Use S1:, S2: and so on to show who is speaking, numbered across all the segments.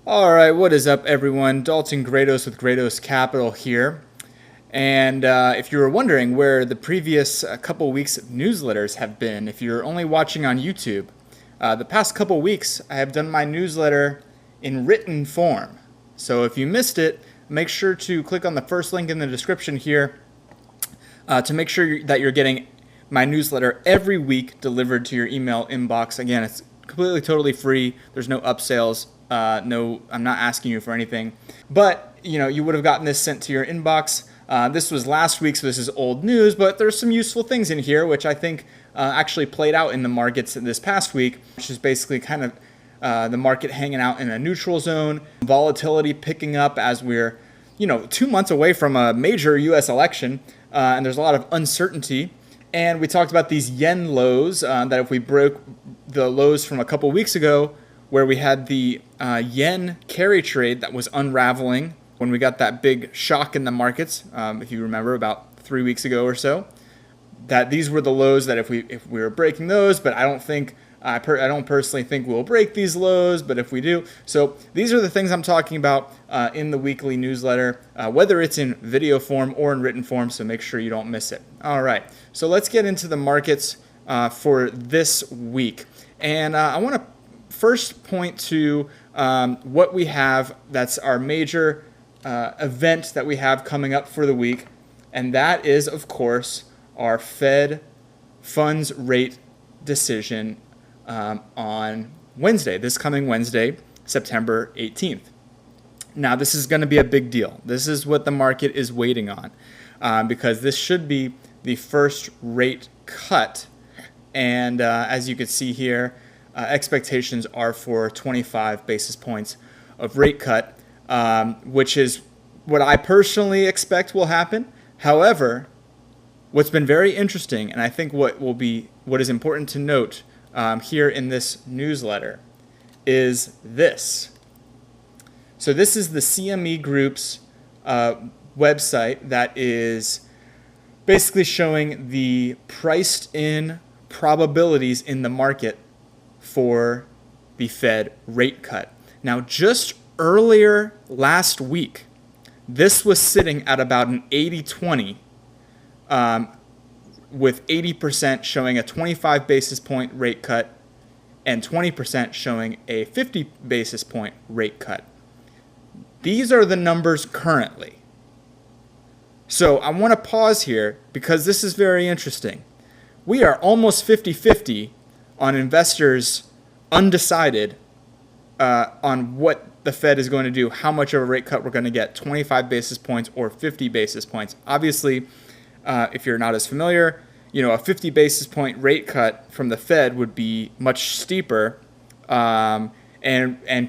S1: All right, what is up, everyone? Dalton Grados with Grados Capital here. And if you were wondering where the previous couple weeks of newsletters have been, if you're only watching on YouTube, the past couple weeks I have done my newsletter in written form. So if you missed it, make sure to click on the first link in the description here to make sure that you're getting my newsletter every week delivered to your email inbox. Again, it's completely totally free. There's no upsells. No, I'm not asking you for anything, but you would have gotten this sent to your inbox. This was last week, so this is old news, but there's some useful things in here, which I think actually played out in the markets this past week, which is basically kind of the market hanging out in a neutral zone, volatility picking up as we're 2 months away from a major U.S. election, and there's a lot of uncertainty. And we talked about these yen lows, that if we broke the lows from a couple weeks ago, where we had the yen carry trade that was unraveling when we got that big shock in the markets, if you remember, about 3 weeks ago or so, that these were the lows that if we were breaking those, but I don't personally think we'll break these lows, but if we do. So these are the things I'm talking about in the weekly newsletter, whether it's in video form or in written form, so make sure you don't miss it. All right, so let's get into the markets for this week. And I want to first point to what we have that's our major event that we have coming up for the week, and that is, of course, our Fed funds rate decision on Wednesday, this coming Wednesday, September 18th. Now, this is going to be a big deal. This is what the market is waiting on because this should be the first rate cut, and as you can see here, expectations are for 25 basis points of rate cut, which is what I personally expect will happen. However, what's been very interesting, and I think what is important to note here in this newsletter, is this. So this is the CME Group's website that is basically showing the priced in probabilities in the market for the Fed rate cut. Now, just earlier last week, this was sitting at about an 80-20, with 80% showing a 25 basis point rate cut and 20% showing a 50 basis point rate cut. These are the numbers currently. So I want to pause here because this is very interesting. We are almost 50-50 on investors undecided on what the Fed is going to do, how much of a rate cut we're going to get, 25 basis points or 50 basis points. Obviously, if you're not as familiar, a 50 basis point rate cut from the Fed would be much steeper, and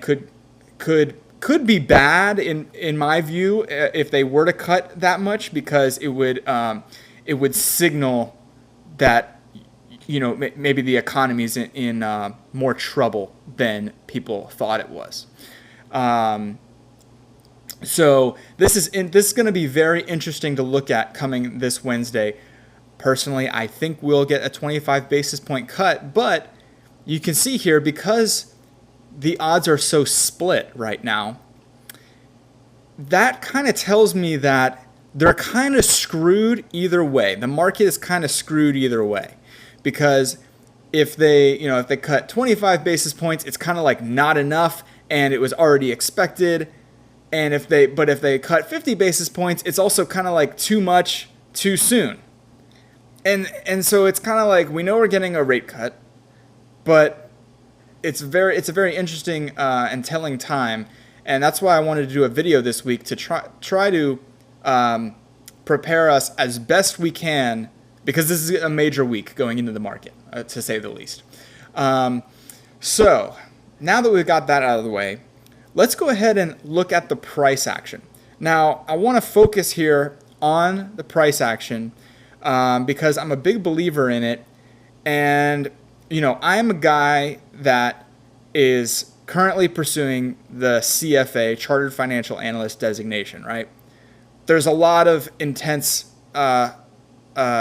S1: could be bad in my view if they were to cut that much, because it would signal that maybe the economy is in more trouble than people thought it was. So this is going to be very interesting to look at coming this Wednesday. Personally, I think we'll get a 25 basis point cut, but you can see here, because the odds are so split right now, that kind of tells me that they're kind of screwed either way. The market is kind of screwed either way. Because if they cut 25 basis points, it's kind of like not enough, and it was already expected. And if they cut 50 basis points, it's also kind of like too much too soon. And so it's kind of like, we know we're getting a rate cut, but it's a very interesting and telling time, and that's why I wanted to do a video this week to try to prepare us as best we can, because this is a major week going into the market, to say the least. So now that we've got that out of the way, let's go ahead and look at the price action. Now, I want to focus here on the price action because I'm a big believer in it. And, I'm a guy that is currently pursuing the CFA, Chartered Financial Analyst designation, right? There's a lot of intense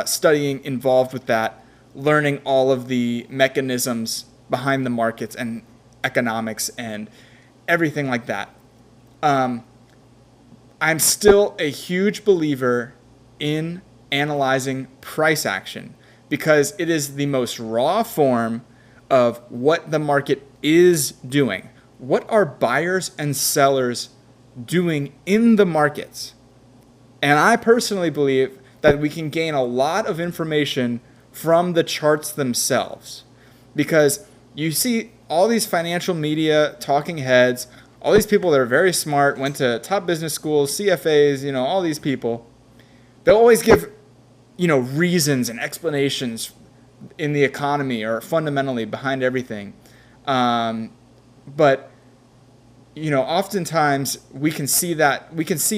S1: studying involved with that, learning all of the mechanisms behind the markets and economics and everything like that. I'm still a huge believer in analyzing price action because it is the most raw form of what the market is doing. What are buyers and sellers doing in the markets? And I personally believe that we can gain a lot of information from the charts themselves, because you see all these financial media talking heads, all these people that are very smart, went to top business schools, CFAs, all these people. They'll always give, reasons and explanations in the economy or fundamentally behind everything. But oftentimes we can see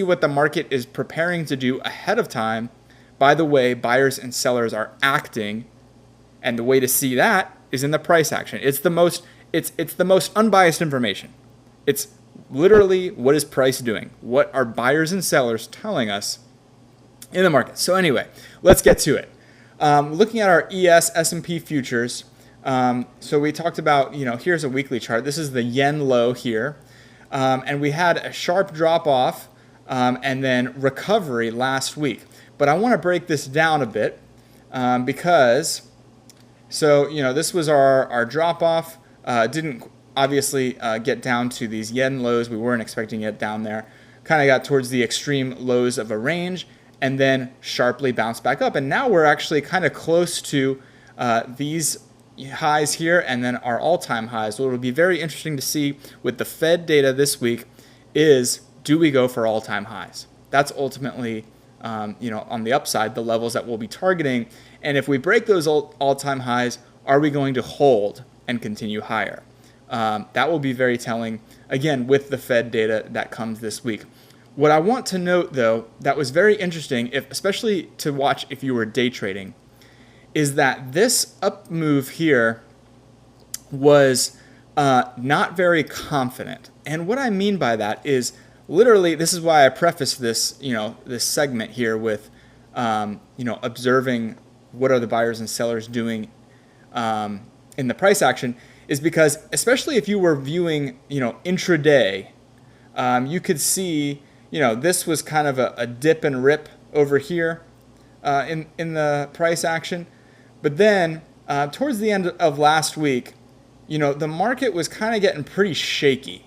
S1: what the market is preparing to do ahead of time by the way buyers and sellers are acting, and the way to see that is in the price action. It's the most unbiased information. It's literally what is price doing? What are buyers and sellers telling us in the market? So anyway, let's get to it. Looking at our S&P futures. So we talked about, here's a weekly chart. This is the yen low here. And we had a sharp drop off and then recovery last week. But I want to break this down a bit because, this was our drop off. Didn't obviously get down to these yen lows. We weren't expecting it down there. Kind of got towards the extreme lows of a range and then sharply bounced back up. And now we're actually kind of close to these highs here and then our all-time highs. What will be very interesting to see with the Fed data this week is, do we go for all-time highs? That's ultimately, on the upside, the levels that we'll be targeting. And if we break those all-time highs, are we going to hold and continue higher? That will be very telling, again, with the Fed data that comes this week. What I want to note, though, that was very interesting, especially to watch if you were day trading, is that this up move here was not very confident. And what I mean by that is literally, this is why I prefaced this, this segment here with, observing what are the buyers and sellers doing in the price action, is because especially if you were viewing, intraday, you could see, this was kind of a dip and rip over here in the price action. But then towards the end of last week, the market was kind of getting pretty shaky.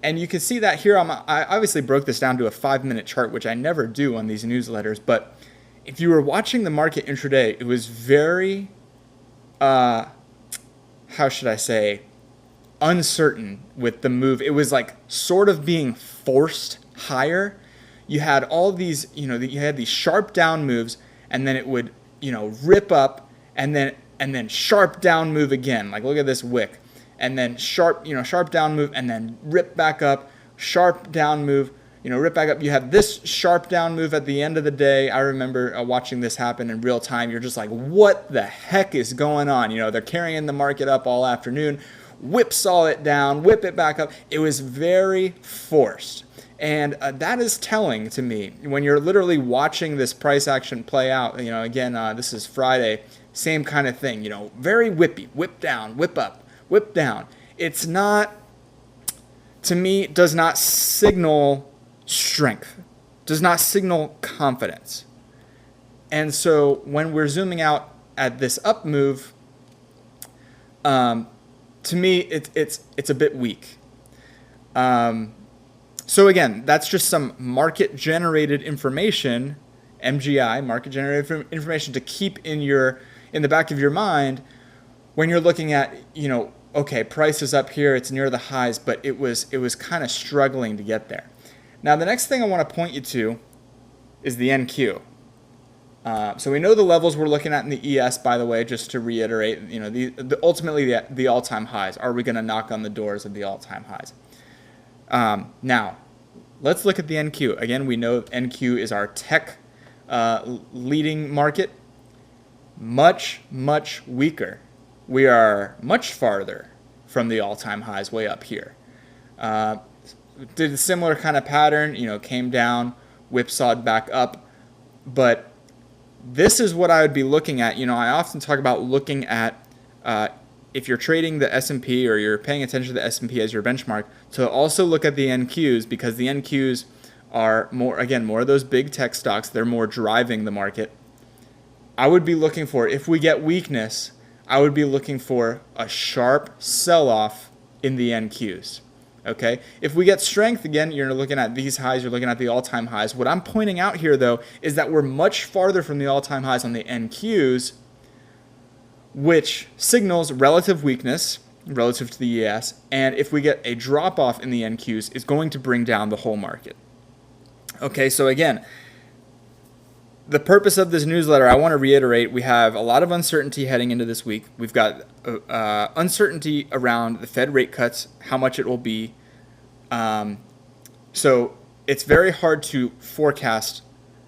S1: And you can see that here. I obviously broke this down to a 5-minute chart, which I never do on these newsletters. But if you were watching the market intraday, it was very, how should I say, uncertain with the move. It was like sort of being forced higher. You had all these, you had these sharp down moves, and then it would, rip up, and then sharp down move again. Like, look at this wick. And then sharp down move, and then rip back up, sharp down move, rip back up. You have this sharp down move at the end of the day. I remember watching this happen in real time. You're just like, what the heck is going on? They're carrying the market up all afternoon, whipsaw it down, whip it back up. It was very forced. And that is telling to me when you're literally watching this price action play out. Again, this is Friday, same kind of thing, very whippy, whip down, whip up, whip down. It's not, to me, does not signal strength, does not signal confidence. And so when we're zooming out at this up move, to me, it's a bit weak. So again, that's just some market-generated information, MGI, market-generated information to keep in the back of your mind when you're looking at, okay, price is up here, it's near the highs, but it was kind of struggling to get there. Now, the next thing I want to point you to is the NQ. So we know the levels we're looking at in the ES, by the way, just to reiterate, ultimately the all-time highs. Are we going to knock on the doors of the all-time highs? Now, let's look at the NQ. Again, we know NQ is our tech leading market. Much, much weaker. We are much farther from the all-time highs way up here. Did a similar kind of pattern, came down, whipsawed back up. But this is what I would be looking at. I often talk about looking at if you're trading the S&P or you're paying attention to the S&P as your benchmark, to also look at the NQs, because the NQs are more of those big tech stocks. They're more driving the market. I would be looking for, if we get weakness, I would be looking for a sharp sell-off in the NQs. Okay, if we get strength, again, you're looking at these highs, you're looking at the all-time highs. What I'm pointing out here, though, is that we're much farther from the all-time highs on the NQs, which signals relative weakness relative to the ES. And if we get a drop-off in the NQs, is going to bring down the whole market. Okay, so again, the purpose of this newsletter, I want to reiterate, we have a lot of uncertainty heading into this week. We've got uncertainty around the Fed rate cuts, how much it will be. So it's very hard to forecast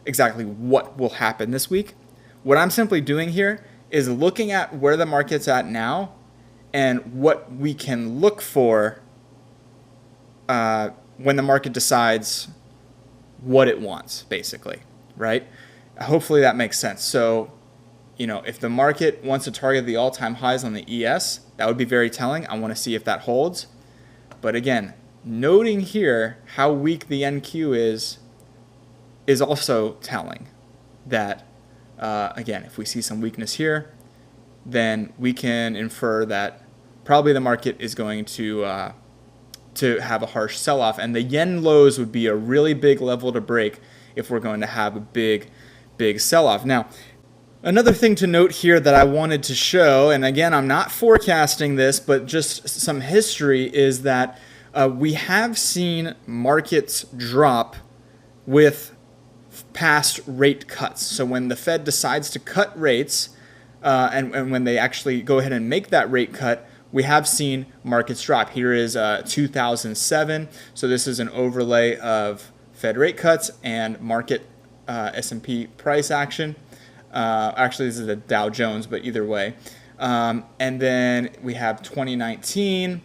S1: exactly what will happen this week. What I'm simply doing here is looking at where the market's at now and what we can look for when the market decides what it wants, basically, right? Hopefully that makes sense. So, if the market wants to target the all-time highs on the ES, that would be very telling. I want to see if that holds. But again, noting here how weak the NQ is also telling that, again, if we see some weakness here, then we can infer that probably the market is going to have a harsh sell-off. And the yen lows would be a really big level to break if we're going to have a big sell-off. Now, another thing to note here that I wanted to show, and again, I'm not forecasting this, but just some history, is that we have seen markets drop with past rate cuts. So when the Fed decides to cut rates, and when they actually go ahead and make that rate cut, we have seen markets drop. Here is 2007. So this is an overlay of Fed rate cuts and market S&P price action. Actually, this is a Dow Jones, but either way. And then we have 2019,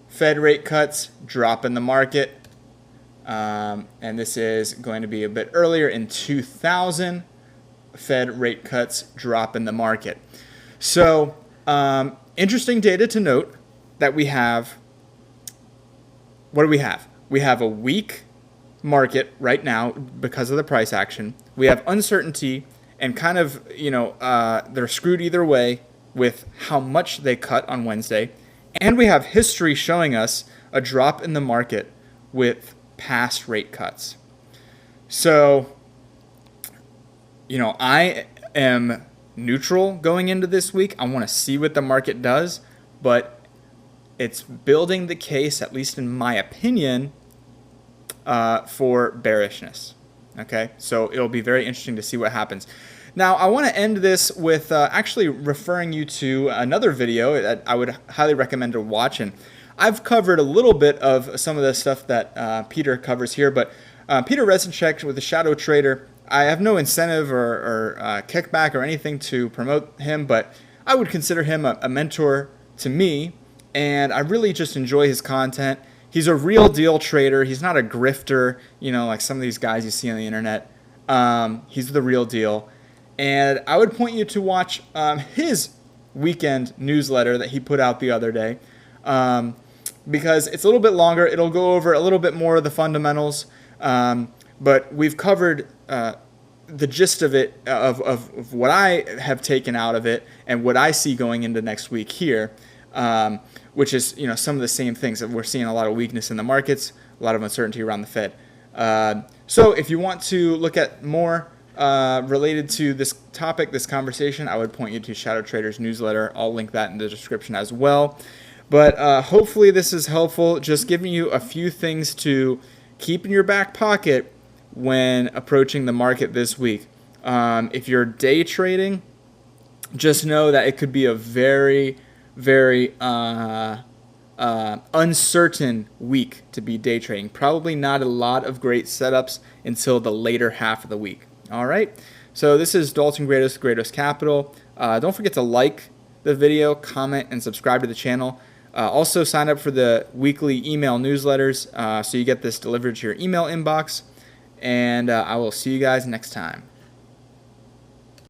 S1: Fed rate cuts, drop in the market. And this is going to be a bit earlier in 2000, Fed rate cuts, drop in the market. So interesting data to note that we have. What do we have? We have a weak market right now because of the price action. We have uncertainty and kind of, they're screwed either way with how much they cut on Wednesday. And we have history showing us a drop in the market with past rate cuts. So, I am neutral going into this week. I want to see what the market does, but it's building the case, at least in my opinion, for bearishness. Okay, so it'll be very interesting to see what happens. Now, I want to end this with actually referring you to another video that I would highly recommend to watch. And I've covered a little bit of some of the stuff that Peter covers here, but Peter Resenchek with the Shadow Trader, I have no incentive or kickback or anything to promote him, but I would consider him a mentor to me, and I really just enjoy his content. He's a real deal trader. He's not a grifter, like some of these guys you see on the internet. He's the real deal. And I would point you to watch his weekend newsletter that he put out the other day, because it's a little bit longer. It'll go over a little bit more of the fundamentals, but we've covered the gist of it, of what I have taken out of it and what I see going into next week here. Which is, some of the same things that we're seeing a lot of weakness in the markets, a lot of uncertainty around the Fed. So if you want to look at more related to this topic, this conversation, I would point you to Shadow Trader's newsletter. I'll link that in the description as well. But hopefully this is helpful, just giving you a few things to keep in your back pocket when approaching the market this week. If you're day trading, just know that it could be a very uncertain week to be day trading. Probably not a lot of great setups until the later half of the week. All right. So this is Dalton Grados, Grados Capital. Don't forget to like the video, comment, and subscribe to the channel. Also sign up for the weekly email newsletters so you get this delivered to your email inbox. And I will see you guys next time.